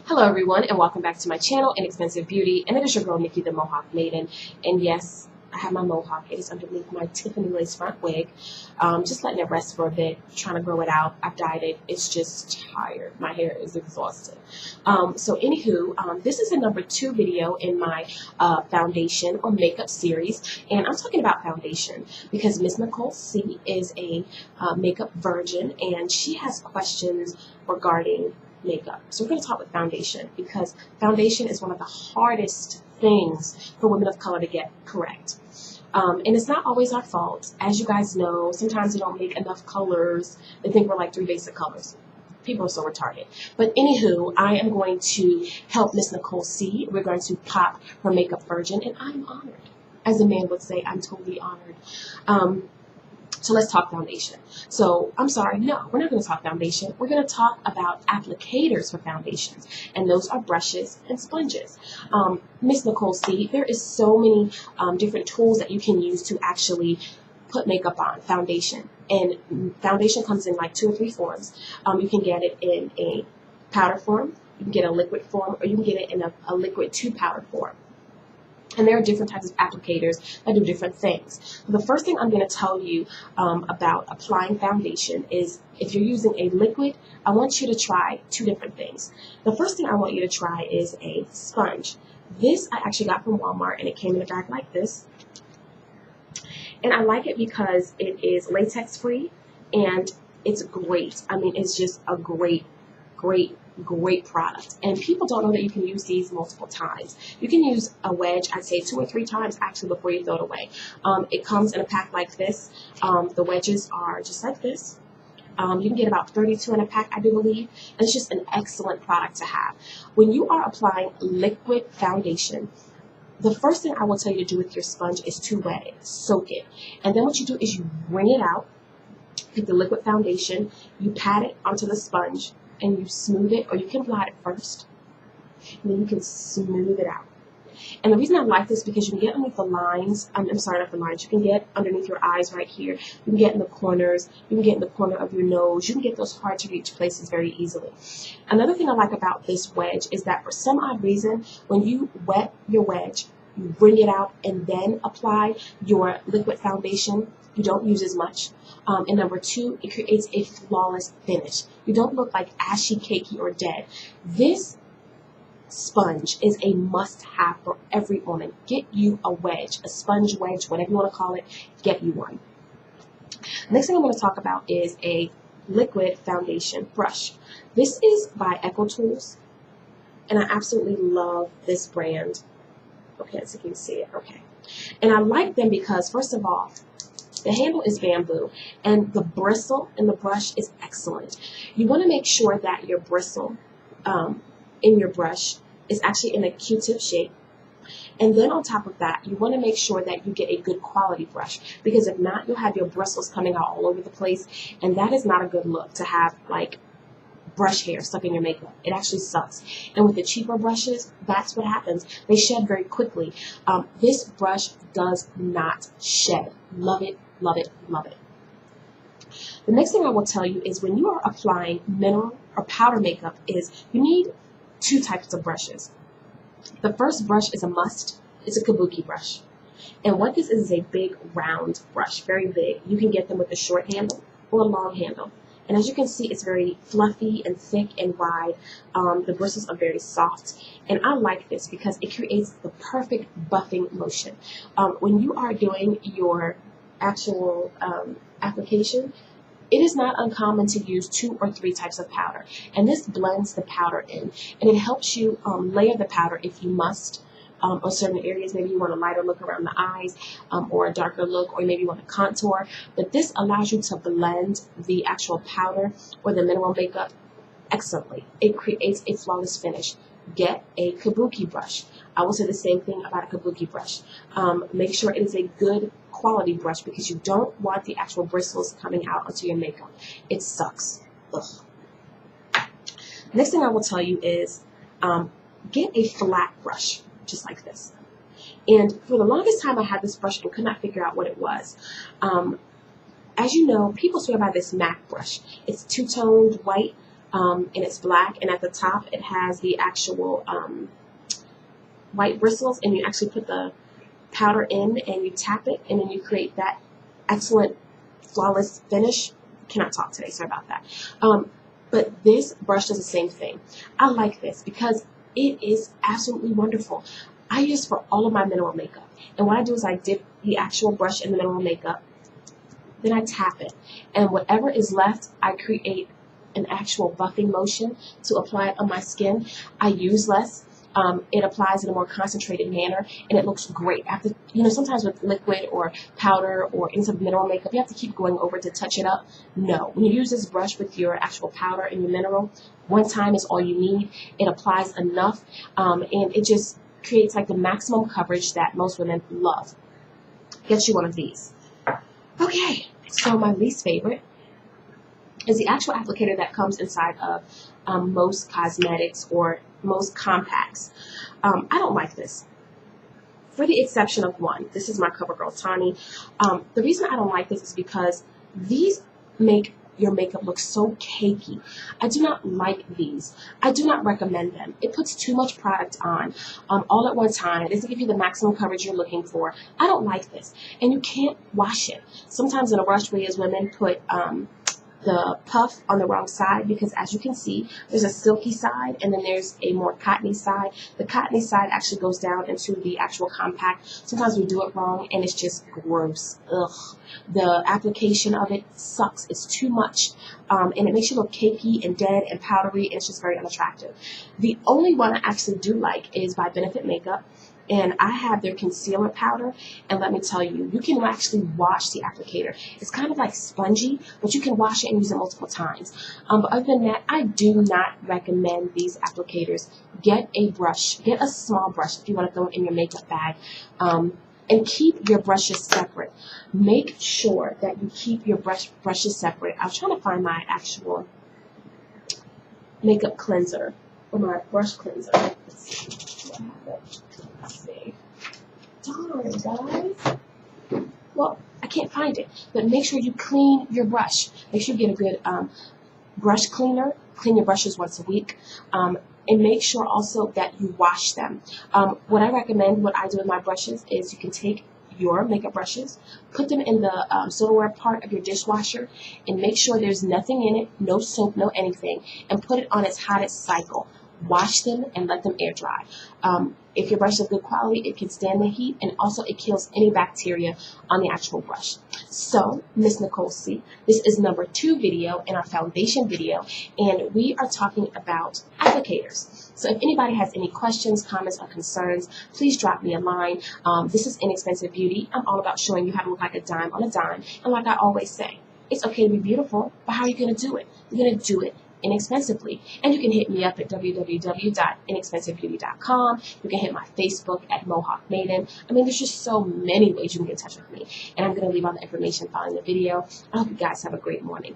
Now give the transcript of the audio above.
Hello everyone and welcome back to my channel, Inexpensive Beauty, and it is your girl Nikki the Mohawk Maiden. And yes, I have my mohawk. It is underneath my Tiffany lace front wig. Just letting it rest for a bit, trying to grow it out. I've dyed it. It's just tired. My hair is exhausted. So anywho, this is the number 2 video in my foundation or makeup series, and I'm talking about foundation because Miss Nicole C is a makeup virgin and she has questions regarding makeup. So we're going to talk with foundation because foundation is one of the hardest things for women of color to get correct. And it's not always our fault. As you guys know, sometimes we don't make enough colors. They think we're like 3 basic colors. People are so retarded. But anywho, I am going to help Miss Nicole C. We're going to pop her makeup virgin, and I'm honored. As a man would say, I'm totally honored. So let's talk foundation. So I'm sorry, no, we're not going to talk foundation. We're going to talk about applicators for foundations, and those are brushes and sponges. Miss Nicole C, there is so many different tools that you can use to actually put makeup on foundation, and foundation comes in like 2 or 3 forms. You can get it in a powder form, you can get a liquid form, or you can get it in a liquid to powder form. And there are different types of applicators that do different things. The first thing I'm going to tell you about applying foundation is if you're using a liquid, I want you to try 2 different things. The first thing I want you to try is a sponge. This I actually got from Walmart, and it came in a bag like this. And I like it because it is latex free and it's great. I mean, it's just a great product, and people don't know that you can use these multiple times. You can use a wedge, I'd say 2 or 3 times actually before you throw it away. It comes in a pack like this. The wedges are just like this. You can get about 32 in a pack, I do believe, and it's just an excellent product to have. When you are applying liquid foundation, the first thing I will tell you to do with your sponge is to wet it, soak it, and then what you do is you wring it out, take the liquid foundation, you pat it onto the sponge, and you smooth it, or you can blot it first, and then you can smooth it out. And the reason I like this is because you can get underneath the lines, I'm sorry, not the lines, you can get underneath your eyes right here, you can get in the corners, you can get in the corner of your nose, you can get those hard to reach places very easily. Another thing I like about this wedge is that for some odd reason, when you wet your wedge, you wring it out and then apply your liquid foundation, you don't use as much. And number 2, it creates a flawless finish. You don't look like ashy, cakey, or dead. This sponge is a must-have for every woman. Get you a wedge, a sponge wedge, whatever you want to call it, get you one. Next thing I'm going to talk about is a liquid foundation brush. This is by Echo Tools, and I absolutely love this brand. Okay, so you can see it. Okay. And I like them because, first of all, the handle is bamboo, and the bristle in the brush is excellent. You want to make sure that your bristle in your brush is actually in a Q-tip shape. And then on top of that, you want to make sure that you get a good quality brush, because if not, you'll have your bristles coming out all over the place, and that is not a good look to have like brush hair stuck in your makeup. It actually sucks. And with the cheaper brushes, that's what happens. They shed very quickly. This brush does not shed. Love it, love it, love it. The next thing I will tell you is when you are applying mineral or powder makeup is you need 2 types of brushes. The first brush is a must. It's a kabuki brush. And what this is a big round brush, very big. You can get them with a short handle or a long handle. And as you can see, it's very fluffy and thick and wide. The bristles are very soft. And I like this because it creates the perfect buffing motion. When you are doing your actual application, it is not uncommon to use 2 or 3 types of powder. And this blends the powder in. And it helps you layer the powder if you must. On certain areas, maybe you want a lighter look around the eyes, or a darker look, or maybe you want to contour. But this allows you to blend the actual powder or the mineral makeup excellently. It creates a flawless finish. Get a kabuki brush. I will say the same thing about a kabuki brush. Make sure it is a good quality brush because you don't want the actual bristles coming out onto your makeup. It sucks. Ugh. Next thing I will tell you is get a flat brush, just like this. And for the longest time I had this brush and could not figure out what it was. As you know, people swear by this MAC brush. It's two-toned white. and it's black, and at the top it has the actual white bristles, and you actually put the powder in and you tap it, and then you create that excellent flawless finish. Cannot talk today, sorry about that. But this brush does the same thing. I like this because it is absolutely wonderful. I use for all of my mineral makeup, and what I do is I dip the actual brush in the mineral makeup, then I tap it, and whatever is left, I create an actual buffing motion to apply it on my skin. I use less. It applies in a more concentrated manner, and it looks great. After, sometimes with liquid or powder or any sort of mineral makeup, you have to keep going over to touch it up. No, when you use this brush with your actual powder and your mineral, one time is all you need. It applies enough, and it just creates like the maximum coverage that most women love. Get you one of these. Okay, so my least favorite is the actual applicator that comes inside of most cosmetics or most compacts. I don't like this, for the exception of one. This is my CoverGirl Tawny. The reason I don't like this is because these make your makeup look so cakey. I do not like these. I do not recommend them. It puts too much product on all at one time. It doesn't give you the maximum coverage you're looking for. I don't like this. And you can't wash it. Sometimes in a rush, we as women put the puff on the wrong side, because as you can see, there's a silky side and then there's a more cottony side. The cottony side actually goes down into the actual compact. Sometimes we do it wrong and it's just gross. Ugh. The application of it sucks. It's too much. And it makes you look cakey and dead and powdery, and it's just very unattractive. The only one I actually do like is by Benefit Makeup. And I have their concealer powder, and let me tell you, you can actually wash the applicator. It's kind of like spongy, but you can wash it and use it multiple times. But other than that, I do not recommend these applicators. Get a brush. Get a small brush if you want to throw it in your makeup bag. And keep your brushes separate. Make sure that you keep your brushes separate. I was trying to find my actual makeup cleanser, or my brush cleanser. Let's see. Do I have it? Let's see. Darn, guys. Well, I can't find it. But make sure you clean your brush. Make sure you get a good brush cleaner. Clean your brushes once a week. And make sure also that you wash them. What I recommend, what I do with my brushes, is you can take your makeup brushes, put them in the silverware part of your dishwasher, and make sure there's nothing in it, no soap, no anything, and put it on its hottest cycle. Wash them and let them air dry. If your brush is of good quality, it can stand the heat, and also it kills any bacteria on the actual brush. So, Miss Nicole C., this is number 2 video in our foundation video, and we are talking about applicators. So if anybody has any questions, comments, or concerns, please drop me a line. This is Inexpensive Beauty. I'm all about showing you how to look like a dime on a dime. And like I always say, it's okay to be beautiful, but how are you going to do it? You're going to do it inexpensively. And you can hit me up at www.inexpensivebeauty.com. You can hit my Facebook at Mohawk Maiden. I mean, there's just so many ways you can get in touch with me. And I'm going to leave all the information following the video. I hope you guys have a great morning.